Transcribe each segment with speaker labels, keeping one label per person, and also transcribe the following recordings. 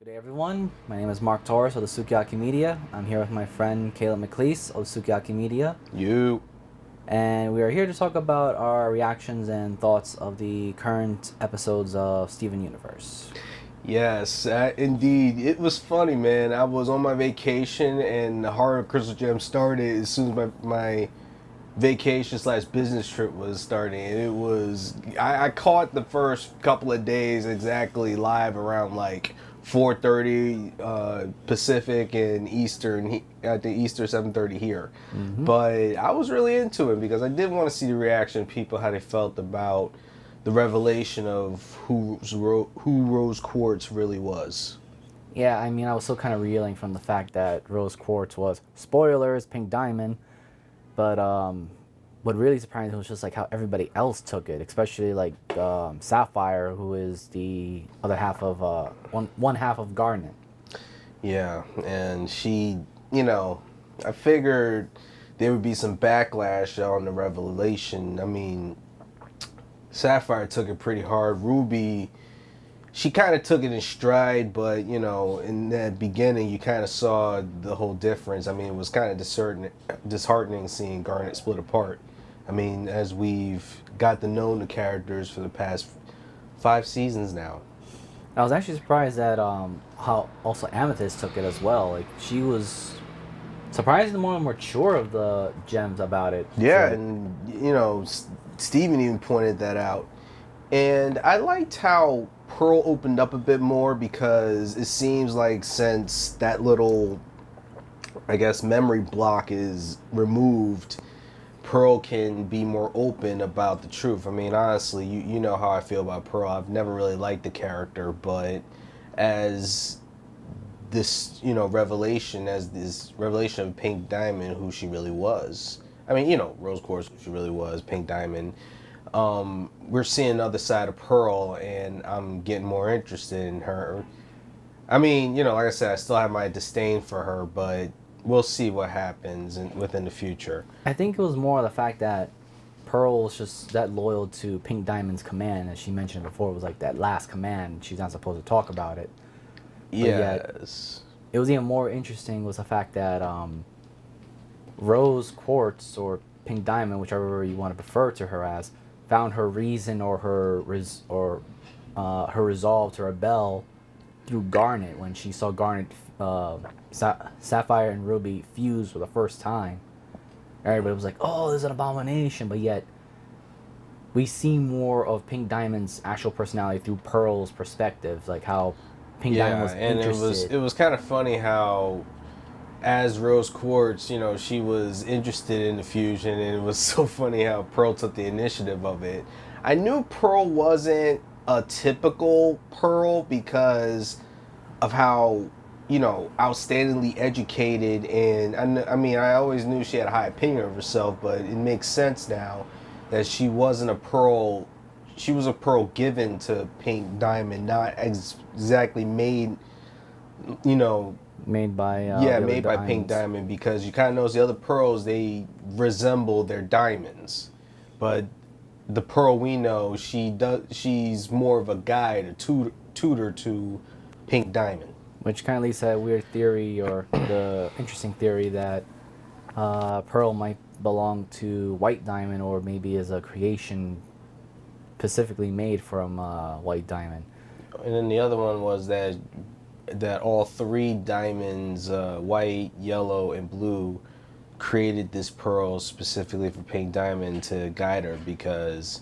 Speaker 1: Good day, everyone. My name is Mark Torres of the Sukiyaki Media. I'm here with my friend Caleb McLeese of Sukiyaki Media,
Speaker 2: You.
Speaker 1: and we are here to talk about our reactions and thoughts of the current episodes of Steven Universe.
Speaker 2: Yes, indeed. It was funny, man. I was on my vacation and the Heart of Crystal Gem started as soon as my vacation slash business trip was starting. And it was, I caught the first couple of days exactly live around like 4:30 Pacific and Eastern, at the Easter 7:30 here. But I was really into it because I did want to see the reaction of people, how they felt about the revelation of who Rose Quartz really was.
Speaker 1: Yeah, I mean, I was still kind of reeling from the fact that Rose Quartz was, spoilers, Pink Diamond, but what really surprised me was just like how everybody else took it, especially like Sapphire, who is the other half of one half of Garnet.
Speaker 2: Yeah, and she, you know, I figured there would be some backlash on the revelation. I mean, Sapphire took it pretty hard. Ruby, she kind of took it in stride, but in that beginning, you kind of saw the whole difference. I mean, it was kind of disheartening seeing Garnet split apart. I mean, as we've got to know the characters for the past 5 seasons now.
Speaker 1: I was actually surprised at how also Amethyst took it as well. Like she was surprisingly more mature of the gems about it.
Speaker 2: Yeah,
Speaker 1: So,
Speaker 2: and Steven even pointed that out. And I liked how Pearl opened up a bit more because it seems like since that little, I guess, memory block is removed, Pearl can be more open about the truth. I mean, honestly, you know how I feel about Pearl. I've never really liked the character, but as this, as this revelation of Pink Diamond, who she really was. I mean, Rose Quartz, who she really was, Pink Diamond. We're seeing the other side of Pearl, and I'm getting more interested in her. I mean, like I said, I still have my disdain for her, but we'll see what happens within the future.
Speaker 1: I think it was more the fact that Pearl was just that loyal to Pink Diamond's command, as she mentioned before. It was like that last command. She's not supposed to talk about it. But yet,
Speaker 2: Yes.
Speaker 1: it was even more interesting was the fact that Rose Quartz or Pink Diamond, whichever you want to refer to her as, found her reason or her her resolve to rebel through Garnet when she saw Garnet, Sapphire and Ruby fuse for the first time. Everybody was like, "Oh, there's an abomination," but yet we see more of Pink Diamond's actual personality through Pearl's perspective, like how Pink Diamond was
Speaker 2: and
Speaker 1: interested.
Speaker 2: it was kind of funny how, as Rose Quartz, she was interested in the fusion, and it was so funny how Pearl took the initiative of it. I knew Pearl wasn't a typical Pearl because of how, outstandingly educated, and I mean, I always knew she had a high opinion of herself, but it makes sense now that she wasn't a Pearl. She was a Pearl given to Pink Diamond, not exactly made, you know,
Speaker 1: Made by
Speaker 2: yeah,
Speaker 1: the other
Speaker 2: made by Pink
Speaker 1: diamonds.
Speaker 2: Diamond, because you kind of notice the other pearls, they resemble their diamonds, but the pearl we know, she's more of a guide, a tutor to Pink Diamond.
Speaker 1: Which kind of leads to that weird theory or the interesting theory that Pearl might belong to White Diamond or maybe is a creation specifically made from White Diamond.
Speaker 2: And then the other one was that all three diamonds, white, yellow, and blue, created this pearl specifically for Pink Diamond to guide her because,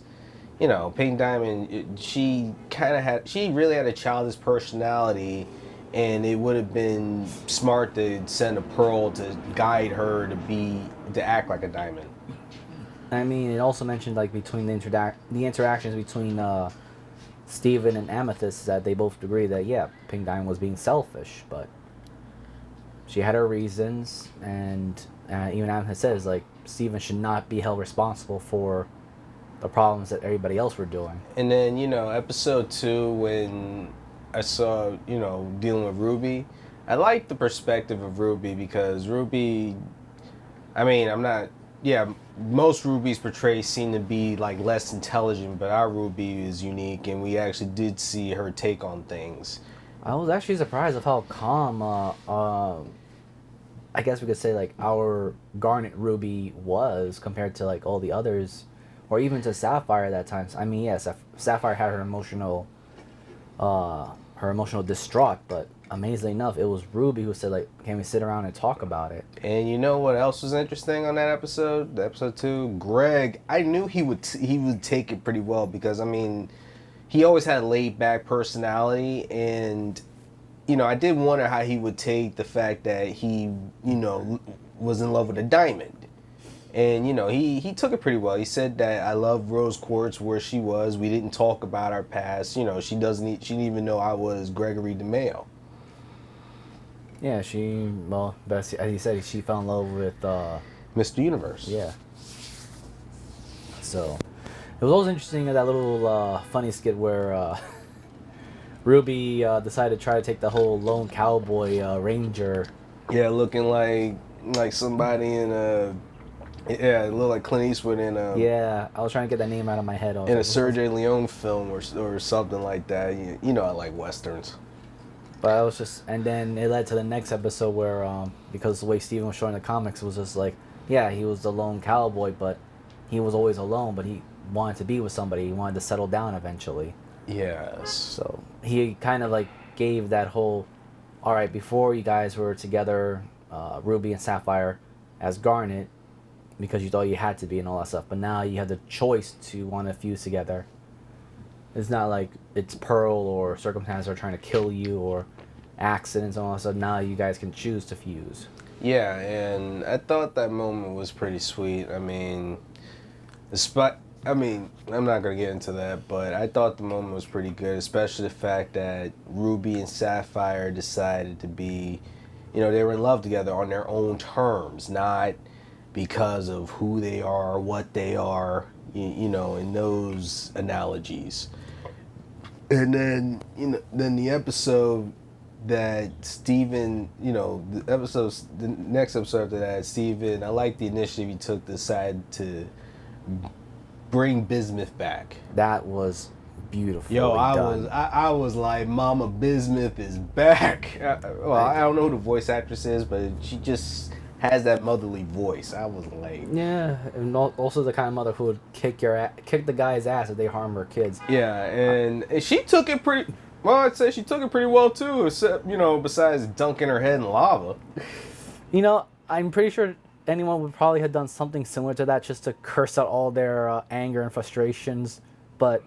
Speaker 2: Pink Diamond, she really had a childish personality, and it would have been smart to send a pearl to guide her to act like a diamond.
Speaker 1: I mean, it also mentioned like between the interactions between Steven and Amethyst that they both agree that yeah, Pink Diamond was being selfish, but she had her reasons, and even Amethyst says like Steven should not be held responsible for the problems that everybody else were doing.
Speaker 2: And then, episode 2, when I saw, dealing with Ruby, I liked the perspective of Ruby because Ruby, I mean, I'm not, yeah, most Rubies portrayed seem to be like less intelligent, but our Ruby is unique, and we actually did see her take on things.
Speaker 1: I was actually surprised of how calm, I guess we could say like our Garnet Ruby was compared to like all the others, or even to Sapphire at that time. I mean, yes, Sapphire had her emotional distraught, but amazingly enough, it was Ruby who said like, "Can we sit around and talk about it?"
Speaker 2: And you know what else was interesting on that episode? The episode 2, Greg. I knew he would take it pretty well because I mean, he always had a laid back personality, and you know, I did wonder how he would take the fact that he, you know, was in love with a diamond. And you know, he took it pretty well. He said that I love Rose Quartz where she was. We didn't talk about our past. You know, she didn't even know I was Gregory DeMayo.
Speaker 1: Yeah, as he said, she fell in love with,
Speaker 2: Mr. Universe.
Speaker 1: yeah. So, it was always interesting that little funny skit where Ruby decided to try to take the whole lone cowboy ranger.
Speaker 2: Yeah, looking like somebody in a it looked like Clint Eastwood in a
Speaker 1: I was trying to get that name out of my head.
Speaker 2: in a Sergio Leone film or something like that. You know, I like westerns.
Speaker 1: But I was just, and then it led to the next episode where, because the way Steven was showing the comics, it was just like, yeah, he was the lone cowboy, but he was always alone, but he wanted to be with somebody. He wanted to settle down eventually.
Speaker 2: Yes.
Speaker 1: So he kind of like gave that whole, all right, before you guys were together, Ruby and Sapphire as Garnet, because you thought you had to be and all that stuff, but now you have the choice to want to fuse together. It's not like it's Pearl or circumstances are trying to kill you or accidents and all that stuff. Now you guys can choose to fuse.
Speaker 2: Yeah, and I thought that moment was pretty sweet. I mean, I'm not gonna get into that, but I thought the moment was pretty good, especially the fact that Ruby and Sapphire decided to be, you know, they were in love together on their own terms, not because of who they are, what they are, you know, in those analogies. And then, you know, then the episode that Steven, you know, the next episode after that, Steven, I like the initiative he took to decide to bring Bismuth back.
Speaker 1: That was beautiful.
Speaker 2: Yo, I was like, Mama Bismuth is back. I don't know who the voice actress is, but she just has that motherly voice. I was like,
Speaker 1: yeah, and also the kind of mother who would kick the guy's ass if they harm her kids.
Speaker 2: yeah, and she took it pretty. Well, I'd say she took it pretty well too. Except, you know, besides dunking her head in lava.
Speaker 1: You know, I'm pretty sure anyone would probably have done something similar to that just to curse out all their anger and frustrations. But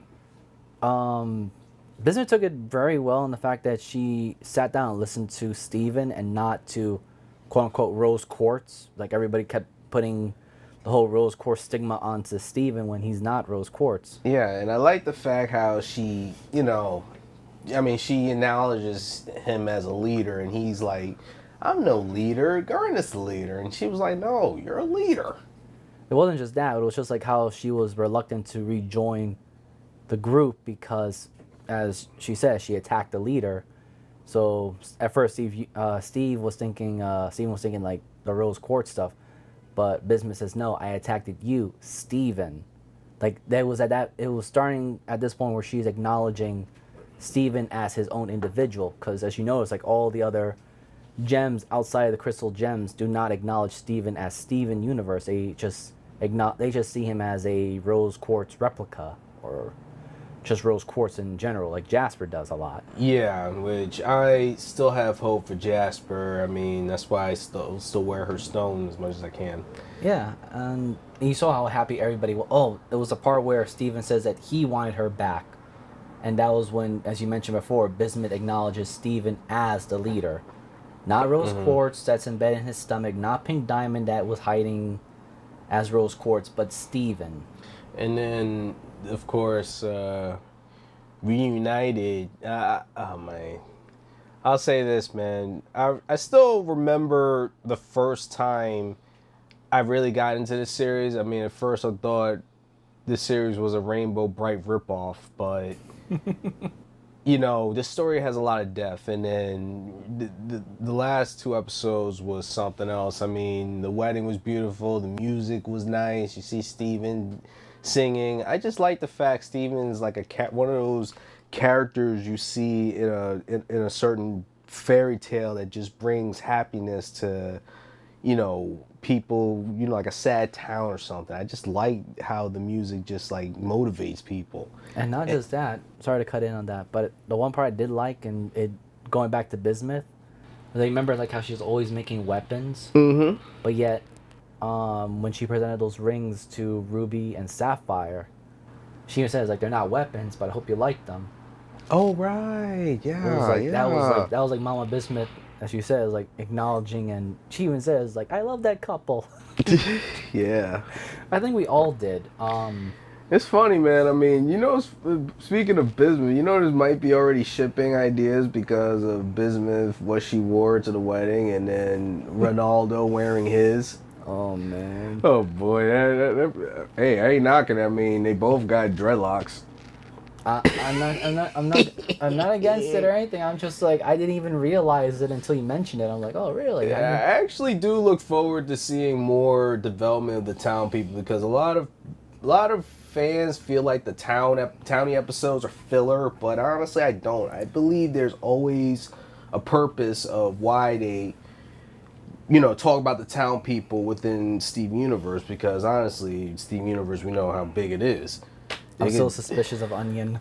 Speaker 1: Bismuth took it very well in the fact that she sat down and listened to Steven and not to quote unquote Rose Quartz. Like everybody kept putting the whole Rose Quartz stigma onto Steven when he's not Rose Quartz.
Speaker 2: Yeah, and I like the fact how she, you know, I mean, she acknowledges him as a leader, and he's like, I'm no leader, Garnet's the leader. And she was like, no, you're a leader.
Speaker 1: It wasn't just that, it was just like how she was reluctant to rejoin the group because, as she said, she attacked the leader. So at first, Steve was thinking like the Rose Quartz stuff, but Bismuth says, no, I attacked you, Steven. Like it was starting at this point where she's acknowledging Steven as his own individual, because as you notice, like all the other gems outside of the crystal gems do not acknowledge Steven as Steven Universe. They just see him as a Rose Quartz replica, or just Rose Quartz in general, like Jasper does a lot.
Speaker 2: Yeah, which I still have hope for Jasper. I mean, that's why I still wear her stone as much as I can.
Speaker 1: Yeah, and you saw how happy everybody was. Oh, it was a part where Steven says that he wanted her back. And that was when, as you mentioned before, Bismuth acknowledges Steven as the leader. Not Rose Quartz that's embedded in his stomach, not Pink Diamond that was hiding as Rose Quartz, but Steven.
Speaker 2: And then, of course, reunited. Oh man, I'll say this, man. I still remember the first time I really got into this series. I mean, at first I thought this series was a Rainbow Bright ripoff, but you know, this story has a lot of depth, and then the last 2 episodes was something else. I mean, the wedding was beautiful, the music was nice. You see Steven singing. I just like the fact Steven's like one of those characters you see in a certain fairy tale that just brings happiness to, people, like a sad town or something. I just like how the music just like motivates people.
Speaker 1: And not just that. Sorry to cut in on that, but the one part I did like, and it going back to Bismuth, they remember like how she was always making weapons,
Speaker 2: Mm-hmm.
Speaker 1: but yet, when she presented those rings to Ruby and Sapphire, she even says like they're not weapons, but I hope you like them.
Speaker 2: Oh right,
Speaker 1: It was like
Speaker 2: yeah.
Speaker 1: that was like Mama Bismuth, as she says, like acknowledging, and she even says like I love that couple.
Speaker 2: Yeah.
Speaker 1: I think we all did.
Speaker 2: It's funny, man. I mean, speaking of Bismuth, this might be already shipping ideas because of Bismuth, what she wore to the wedding, and then Ronaldo wearing his.
Speaker 1: Oh man.
Speaker 2: Oh boy, hey, I ain't knocking. I mean, they both got dreadlocks.
Speaker 1: I'm not against it or anything. I'm just like I didn't even realize it until you mentioned it. I'm like, oh really?
Speaker 2: Yeah, I actually do look forward to seeing more development of the town people because a lot of fans feel like the towny episodes are filler, but honestly, I don't. I believe there's always a purpose of why they, talk about the town people within Steven Universe because honestly, Steven Universe, we know how big it is.
Speaker 1: I'm still suspicious of Onion.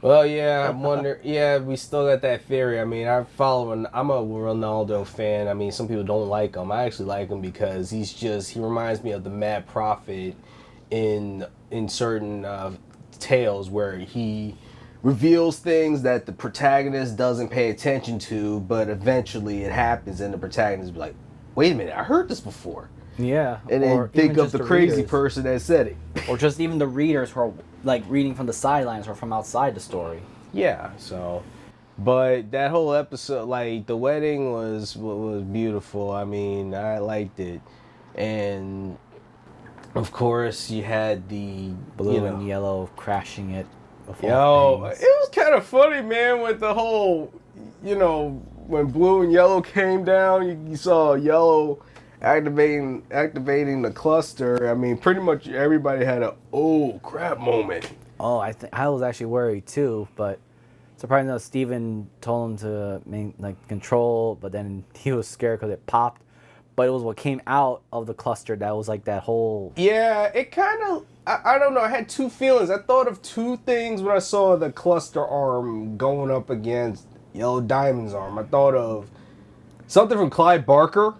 Speaker 2: Well, yeah, I'm wondering. Yeah, we still got that theory. I mean, I'm a Ronaldo fan. I mean, some people don't like him. I actually like him because he reminds me of the Mad Prophet in certain tales where he reveals things that the protagonist doesn't pay attention to, but eventually it happens, and the protagonist be like, "Wait a minute, I heard this before."
Speaker 1: Yeah.
Speaker 2: And then think of the crazy
Speaker 1: readers,
Speaker 2: person that said it.
Speaker 1: or just even the readers who are like reading from the sidelines or from outside the story.
Speaker 2: Yeah. So, but that whole episode, like the wedding was beautiful. I mean, I liked it, and of course you had the
Speaker 1: Blue and yellow crashing it.
Speaker 2: Yo, it was kind of funny, man, with the whole, when blue and yellow came down, you saw yellow activating the cluster. I mean, pretty much everybody had a oh crap moment.
Speaker 1: Oh, I was actually worried too, but surprisingly enough, Steven told him to control, but then he was scared because it popped. But it was what came out of the cluster that was like that whole.
Speaker 2: Yeah, it kind of. I don't know. I had two feelings. I thought of two things when I saw the cluster arm going up against Yellow Diamond's arm. I thought of something from Clyde Barker,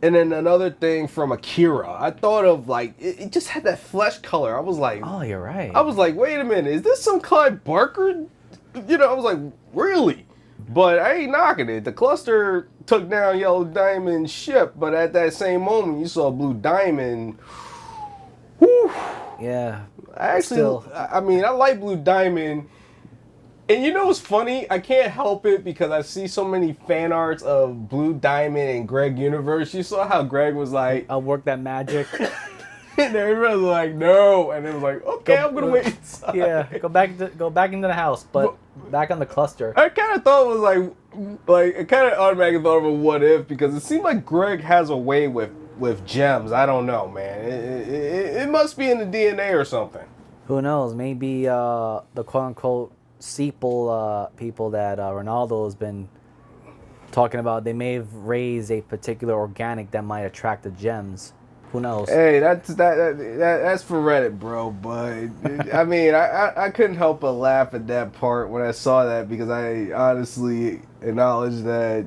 Speaker 2: and then another thing from Akira. I thought of like it just had that flesh color. I was like,
Speaker 1: oh, you're right.
Speaker 2: I was like, wait a minute, is this some Clyde Barker? I was like, really? But I ain't knocking it. The cluster took down Yellow Diamond's ship, but at that same moment, you saw Blue Diamond. Whew.
Speaker 1: Yeah.
Speaker 2: I mean, I like Blue Diamond. And you know what's funny? I can't help it because I see so many fan arts of Blue Diamond and Greg Universe. You saw how Greg was like,
Speaker 1: I'll work that magic.
Speaker 2: and everybody was like, no. And it was like, okay, I'm going to wait inside.
Speaker 1: Yeah, go back into the house, but back on the cluster.
Speaker 2: I kind of thought it was like I kind of automatically thought of a what if because it seemed like Greg has a way with gems. I don't know, man. It must be in the DNA or something.
Speaker 1: Who knows? Maybe the quote unquote Seeple people that Ronaldo has been talking about, they may have raised a particular organic that might attract the gems. Who knows?
Speaker 2: Hey, that's for Reddit, bro. But I mean, I couldn't help but laugh at that part when I saw that because I honestly acknowledge that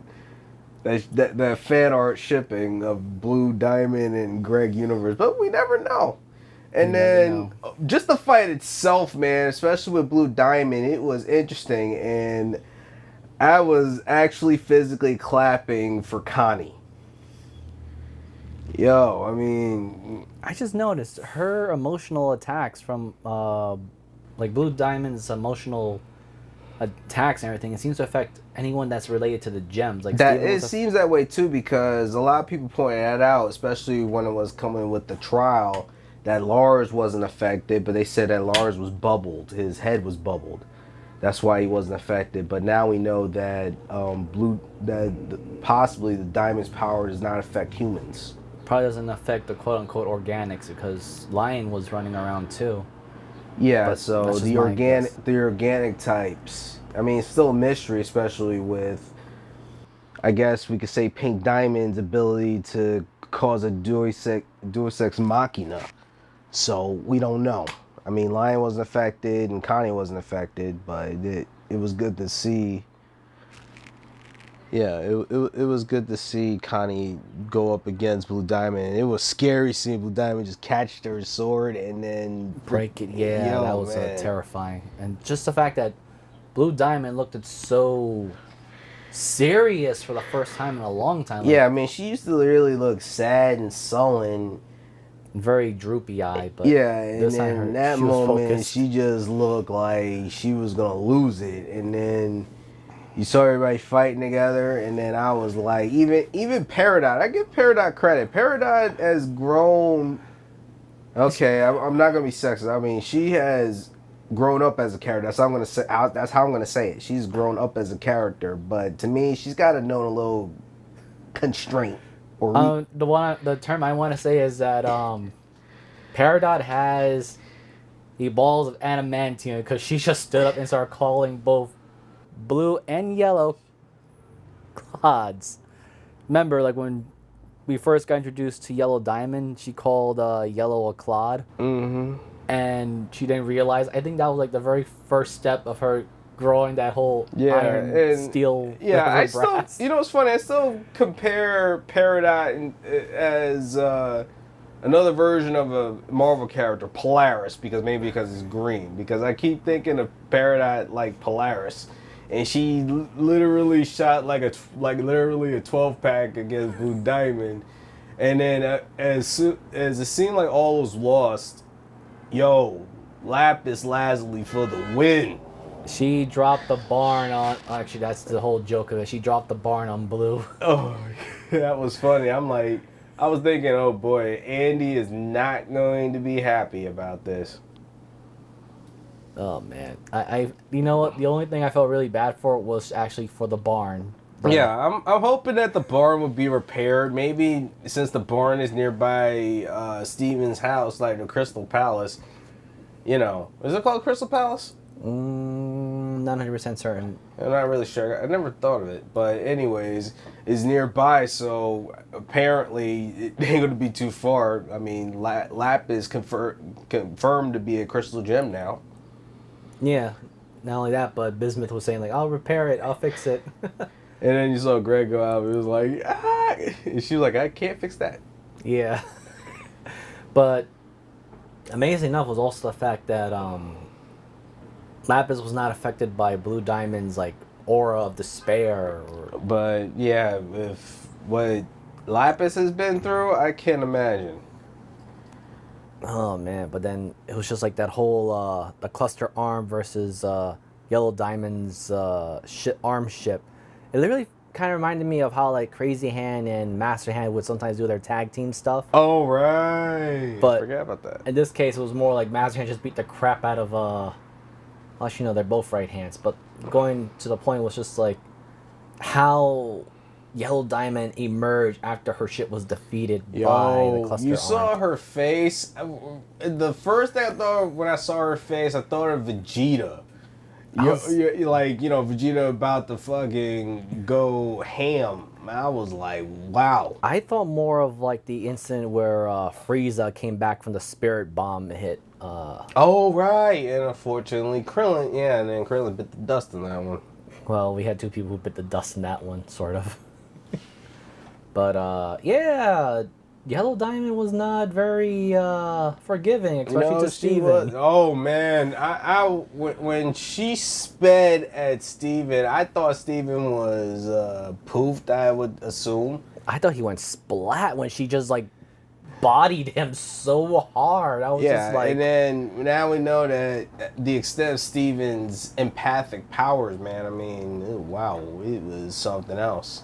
Speaker 2: fan art shipping of Blue Diamond and Greg Universe, but we never know. And then just the fight itself, man, especially with Blue Diamond, it was interesting, and I was actually physically clapping for Connie. Yo, I mean,
Speaker 1: I just noticed her emotional attacks from like Blue Diamond's emotional attacks and everything. It seems to affect anyone that's related to the gems. Like
Speaker 2: that it seems that way too because a lot of people pointed that out, especially when it was coming with the trial, that Lars wasn't affected, but they said that Lars was bubbled. His head was bubbled. That's why he wasn't affected. But now we know that possibly the Diamond's power does not affect humans.
Speaker 1: Probably doesn't affect the quote unquote organics because Lion was running around too.
Speaker 2: Yeah,
Speaker 1: But
Speaker 2: so
Speaker 1: that's just my guess.
Speaker 2: the organic types. I mean, it's still a mystery, especially with, I guess we could say, Pink Diamond's ability to cause a Deus Ex Machina. So we don't know. I mean, Lion wasn't affected and Connie wasn't affected, but it was good to see. Yeah, it was good to see Connie go up against Blue Diamond. It was scary seeing Blue Diamond just catch her sword and then
Speaker 1: Break it, yeah, that
Speaker 2: yo
Speaker 1: was
Speaker 2: man.
Speaker 1: terrifying. And just the fact that Blue Diamond looked at so serious for the first time in a long time, like
Speaker 2: Yeah, I mean, she used to really look sad and sullen.
Speaker 1: very droopy eye, but
Speaker 2: Yeah, and
Speaker 1: this
Speaker 2: then
Speaker 1: time
Speaker 2: in
Speaker 1: her
Speaker 2: that
Speaker 1: she was
Speaker 2: moment,
Speaker 1: focused.
Speaker 2: she just looked like she was gonna lose it. And then you saw everybody fighting together, and then I was like, even Peridot, I give Peridot credit. Peridot has grown. Okay, I'm not gonna be sexist. I mean, she has grown up as a character. That's how I'm gonna say. That's how I'm gonna say it. She's grown up as a character, but to me, she's got to know a little constraint or
Speaker 1: The term I want to say is that Peridot has the balls of adamantium because she just stood up and started calling both blue and yellow clods. Remember, like when we first got introduced to Yellow Diamond, she called Yellow a clod,
Speaker 2: Mm-hmm.
Speaker 1: and she didn't realize. I think that was like the very first step of her growing that whole
Speaker 2: Yeah,
Speaker 1: iron
Speaker 2: and
Speaker 1: steel
Speaker 2: yeah, I
Speaker 1: over
Speaker 2: still,
Speaker 1: brass.
Speaker 2: you know, it's funny. I still compare Peridot as another version of a Marvel character, Polaris, because it's green. Because I keep thinking of Peridot like Polaris, and she literally shot like literally a 12 pack against Blue Diamond, and then as it seemed like all was lost, yo, Lapis Lazuli for the win.
Speaker 1: She dropped the barn on. Actually, that's the whole joke of it. She dropped the barn on Blue.
Speaker 2: Oh, that was funny. I was thinking, oh boy, Andy is not going to be happy about this.
Speaker 1: Oh man, you know what? The only thing I felt really bad for was actually for the barn.
Speaker 2: Yeah, I'm hoping that the barn will be repaired. Maybe since the barn is nearby Steven's house, like the Crystal Palace. You know, is it called Crystal Palace?
Speaker 1: Not 100% certain.
Speaker 2: I'm not really sure. I never thought of it. But anyways, it's nearby, so apparently it ain't going to be too far. I mean, Lap is confirmed to be a crystal gem now.
Speaker 1: Yeah, not only that, but Bismuth was saying like, "I'll repair it, I'll fix it."
Speaker 2: And then you saw Greg go out and it was like, ah! And she was like, I can't fix that.
Speaker 1: Yeah, but amazing enough was also the fact that Lapis was not affected by Blue Diamond's like aura of despair.
Speaker 2: But yeah, if what Lapis has been through, I can't imagine.
Speaker 1: Oh man, but then it was just like that whole the cluster arm versus Yellow Diamond's arm ship. It literally kind of reminded me of how like Crazy Hand and Master Hand would sometimes do their tag team stuff.
Speaker 2: Oh right,
Speaker 1: But
Speaker 2: forget about that.
Speaker 1: in this case, it was more like Master Hand just beat the crap out of actually no, they're both right hands. But going to the point was just like how Yellow Diamond emerged after her ship was defeated by the cluster
Speaker 2: you
Speaker 1: arm.
Speaker 2: saw her face. The first thing I thought when I saw her face, I thought of Vegeta. You're like, you know, Vegeta about to fucking go ham. I was like, wow.
Speaker 1: I thought more of like the incident where Frieza came back from the spirit bomb hit.
Speaker 2: Oh right, and unfortunately Krillin, yeah, and then Krillin bit the dust in that one.
Speaker 1: Well, we had two people who bit the dust in that one, sort of. But yeah, Yellow Diamond was not very forgiving, especially to Steven.
Speaker 2: Oh man, when she sped at Steven, I thought Steven was poofed. I would assume.
Speaker 1: I thought he went splat when she just like bodied him so hard. I was just like,
Speaker 2: and then now we know that the extent of Steven's empathic powers, man. I mean, wow, it was something else.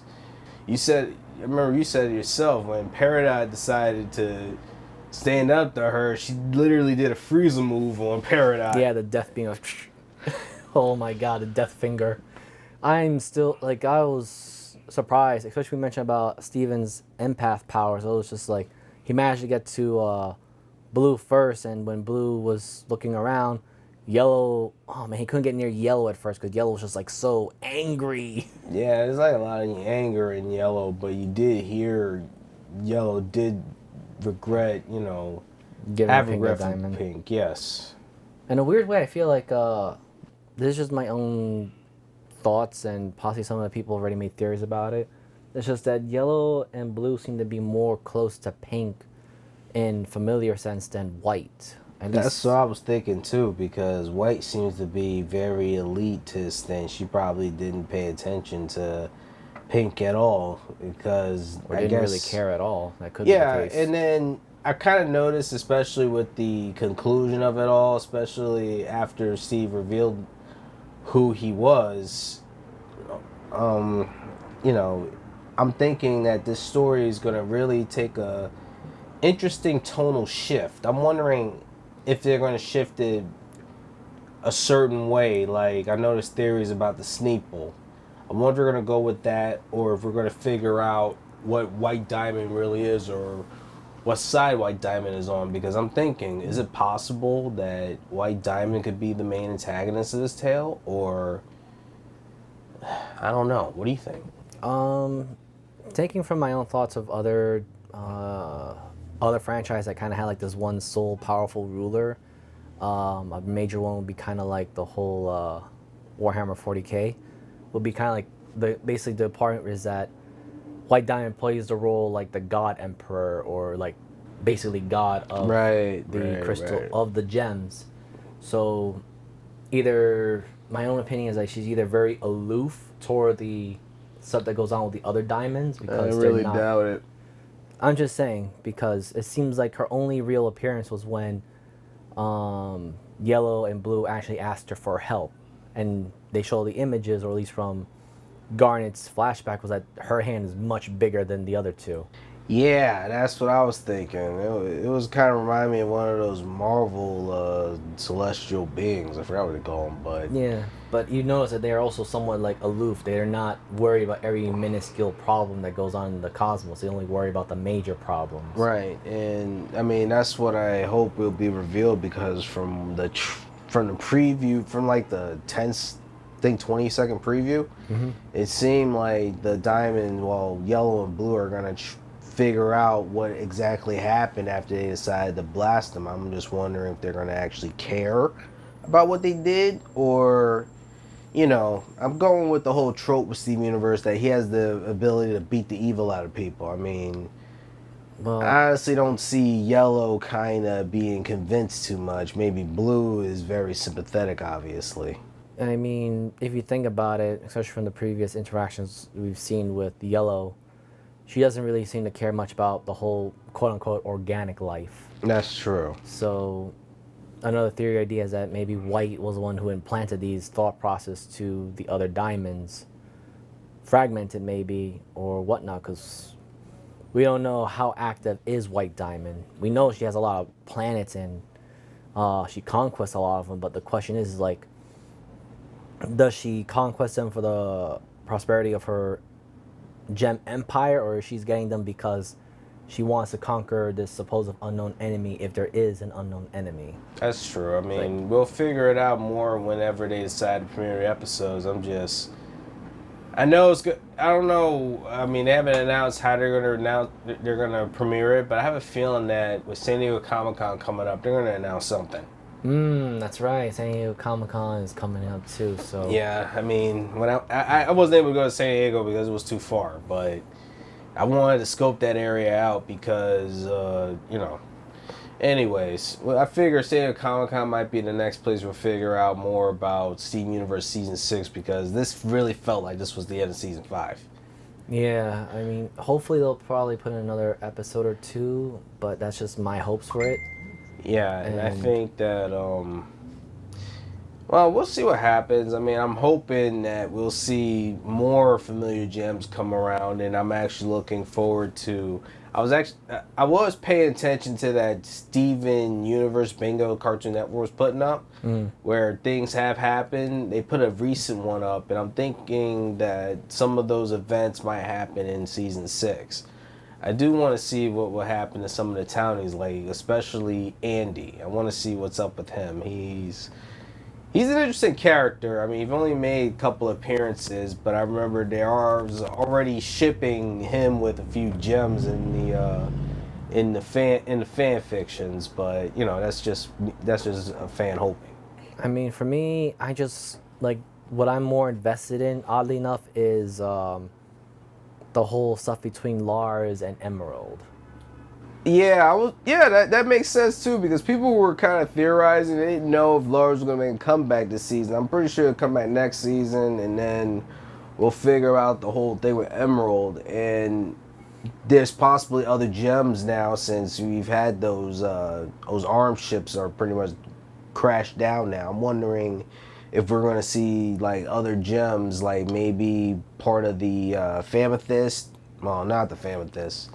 Speaker 2: I remember you said it yourself when Peridot decided to stand up to her. She literally did a Frieza move on Peridot.
Speaker 1: yeah, the death beam of, oh my god, the death finger. I'm still like, I was surprised, especially when we mentioned about Steven's empath powers. I was just like, he managed to get to Blue first, and when Blue was looking around, Yellow, oh man, he couldn't get near Yellow at first because Yellow was just like so angry.
Speaker 2: Yeah, there's like a lot of anger in Yellow, but you did hear Yellow did regret,
Speaker 1: Giving
Speaker 2: have
Speaker 1: Pink the
Speaker 2: regret for
Speaker 1: diamond.
Speaker 2: Pink, yes.
Speaker 1: In a weird way, I feel like this is just my own thoughts, and possibly some of the people already made theories about it. It's just that Yellow and Blue seem to be more close to Pink in familiar sense than White. At
Speaker 2: That's
Speaker 1: least,
Speaker 2: what I was thinking too, because White seems to be very elitist, and she probably didn't pay attention to Pink at all, because
Speaker 1: or
Speaker 2: I
Speaker 1: didn't
Speaker 2: guess
Speaker 1: really care at all. That could be the
Speaker 2: yeah,
Speaker 1: case.
Speaker 2: and then I kind of noticed, especially with the conclusion of it all, especially after Steve revealed who he was. Um, you know, I'm thinking that this story is going to really take a interesting tonal shift. I'm wondering if they're going to shift it a certain way. Like, I noticed theories about the Sneeple. I wonder if we're going to go with that, or if we're going to figure out what White Diamond really is, or what side White Diamond is on. Because I'm thinking, is it possible that White Diamond could be the main antagonist of this tale? Or, I don't know. What do you think?
Speaker 1: Taking from my own thoughts of other franchise that kind of had like this one sole powerful ruler. A major one would be kind of like the whole Warhammer 40k. Would be kind of like basically the part is that White Diamond plays the role like the God Emperor, or like basically God of the crystal of the gems. So either my own opinion is that she's either very aloof toward the stuff that goes on with the other diamonds because they're not.
Speaker 2: doubt it.
Speaker 1: I'm just saying because it seems like her only real appearance was when Yellow and Blue actually asked her for help, and they show the images, or at least from Garnet's flashback, was that her hand is much bigger than the other two.
Speaker 2: Yeah, that's what I was thinking. It was kind of remind me of one of those Marvel celestial beings. I forgot what they call them, but
Speaker 1: Yeah, but you notice that they are also somewhat like aloof. They are not worried about every minuscule problem that goes on in the cosmos. They only worry about the major problems.
Speaker 2: right. And I mean, that's what I hope will be revealed, because from the preview, from like the 20-second preview, it seemed like the Diamond, well, Yellow and Blue are gonna figure out what exactly happened after they decided to blast them. I'm just wondering if they're gonna actually care about what they did, or I'm going with the whole trope with Steven Universe that he has the ability to beat the evil out of people. I mean,
Speaker 1: Well,
Speaker 2: I honestly don't see Yellow kind of being convinced too much. Maybe Blue is very sympathetic, obviously.
Speaker 1: I mean, if you think about it, especially from the previous interactions we've seen with Yellow, she doesn't really seem to care much about the whole quote-unquote organic life.
Speaker 2: That's true.
Speaker 1: So another theory idea is that maybe White was the one who implanted these thought process to the other diamonds, fragmented maybe or whatnot, because we don't know how active is White Diamond. We know she has a lot of planets and she conquests a lot of them, but the question is like, does she conquest them for the prosperity of her gem empire, or she's getting them because she wants to conquer this supposed unknown enemy, if there is an unknown enemy?
Speaker 2: That's true. I mean, we'll figure it out more whenever they decide to premiere the episodes. I know it's good. I don't know. I mean, they haven't announced how they're gonna premiere it, but I have a feeling that with San Diego Comic-Con coming up, they're gonna announce something.
Speaker 1: That's right. San Diego Comic-Con is coming up too, so
Speaker 2: Yeah, I mean, when I wasn't able to go to San Diego because it was too far, but I wanted to scope that area out because, Anyways, well, I figure San Diego Comic-Con might be the next place we'll figure out more about Steven Universe Season 6, because this really felt like this was the end of Season 5.
Speaker 1: yeah. I mean, hopefully they'll probably put in another episode or two, but that's just my hopes for it.
Speaker 2: Yeah, and I think that, well, we'll see what happens. I mean, I'm hoping that we'll see more familiar gems come around, and I'm actually looking forward to... I was paying attention to that Steven Universe Bingo Cartoon Network was putting up, where things have happened. They put a recent one up, and I'm thinking that some of those events might happen in Season 6. I do want to see what will happen to some of the townies, like especially Andy. I want to see what's up with him. He's an interesting character. I mean, he's only made a couple appearances, but I remember there was already shipping him with a few gems in the fan fictions. But that's just a fan hoping.
Speaker 1: I mean, for me, I just like what I'm more invested in. Oddly enough, is the whole stuff between Lars and Emerald.
Speaker 2: Yeah, that makes sense too because people were kind of theorizing they didn't know if Lars was gonna make a comeback this season. I'm pretty sure he'll come back next season, and then we'll figure out the whole thing with Emerald. And there's possibly other gems now since we've had those arm ships are pretty much crashed down now. I'm wondering if we're gonna see like other gems, like maybe part of the Famethist. Well, not the Famethist.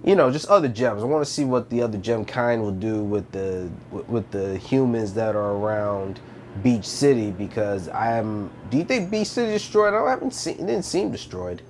Speaker 2: Just other gems. I want to see what the other gem kind will do with the humans that are around Beach City because Do you think Beach City destroyed? I haven't seen. It didn't seem destroyed.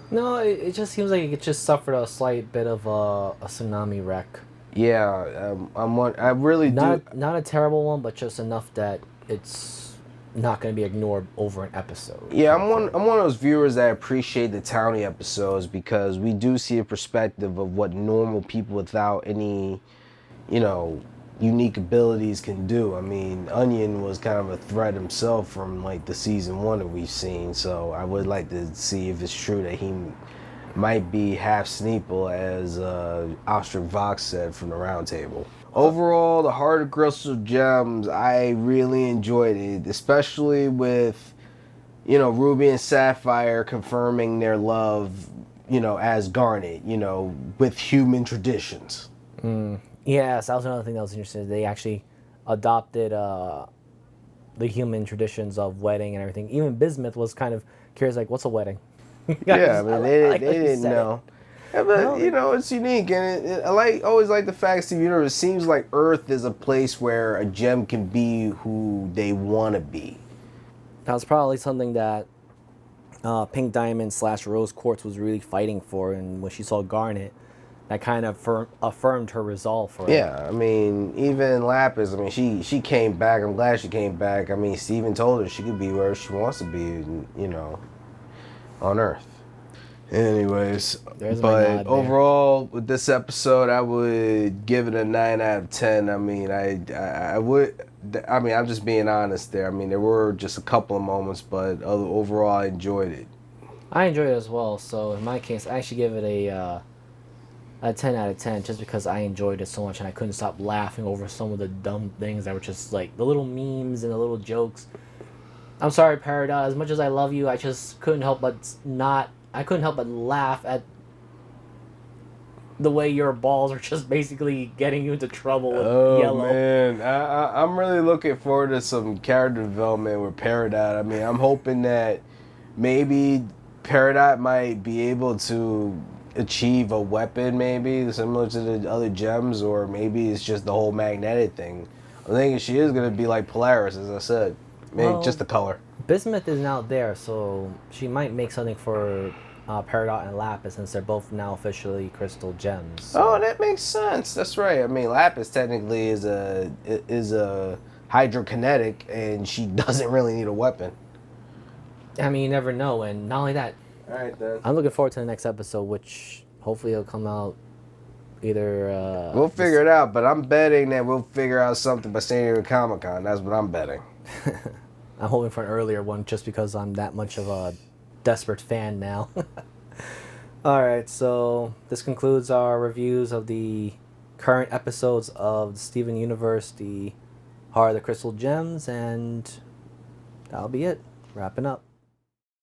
Speaker 1: No, it just seems like it just suffered a slight bit of a tsunami wreck.
Speaker 2: Yeah, I really do.
Speaker 1: Not a terrible one, but just enough that it's not going to be ignored over an episode.
Speaker 2: Yeah, I'm one of those viewers that appreciate the Townie episodes because we do see a perspective of what normal people without any, unique abilities can do. I mean, Onion was kind of a threat himself from like the season 1 that we've seen, so I would like to see if it's true that he might be half Sneeple, as Ostrich Vox said from the Roundtable. Overall, the Heart of Crystal Gems, I really enjoyed it, especially with, Ruby and Sapphire confirming their love, as Garnet, with human traditions.
Speaker 1: Yes, that was another thing that was interesting. They actually adopted the human traditions of wedding and everything. Even Bismuth was kind of curious, like, what's a wedding?
Speaker 2: Yeah, I mean, they didn't know. Yeah, but
Speaker 1: No.
Speaker 2: it's unique, and I always like the fact, Steve. It seems like Earth is a place where a gem can be who they want to be.
Speaker 1: That was probably something that Pink Diamond / Rose Quartz was really fighting for, and when she saw Garnet, that kind of affirmed her resolve for it.
Speaker 2: Yeah, I mean, even Lapis. I mean, she came back. I'm glad she came back. I mean, Steven told her she could be where she wants to be. On Earth. Anyways, but overall, with this episode, I would give it a 9 out of 10. I mean, I would. I mean, I'm just being honest there. I mean, there were just a couple of moments, but overall, I enjoyed it.
Speaker 1: I enjoyed it as well. So in my case, I actually give it a 10 out of 10 just because I enjoyed it so much and I couldn't stop laughing over some of the dumb things that were just like the little memes and the little jokes. I'm sorry, Peridot. As much as I love you, I just couldn't help but laugh at the way your balls are just basically getting you into trouble with Yellow.
Speaker 2: Oh man, I'm really looking forward to some character development with Peridot. I mean, I'm hoping that maybe Peridot might be able to achieve a weapon, maybe similar to the other gems, or maybe it's just the whole magnetic thing. I'm thinking she is gonna be like Polaris, as I said. Maybe just the color.
Speaker 1: Bismuth is now there, so she might make something for Peridot and Lapis since they're both now officially crystal gems. So.
Speaker 2: Oh, that makes sense. That's right. I mean, Lapis technically is a hydrokinetic, and she doesn't really need a weapon.
Speaker 1: I mean, you never know, and not only that.
Speaker 2: All right, then.
Speaker 1: I'm looking forward to the next episode, which hopefully will come out either.
Speaker 2: We'll figure it out, but I'm betting that we'll figure out something by San Diego Comic-Con. That's what I'm betting.
Speaker 1: I'm hoping for an earlier one just because I'm that much of a desperate fan now. Alright, so this concludes our reviews of the current episodes of the Steven Universe, the Heart of the Crystal Gems, and that'll be it. Wrapping up.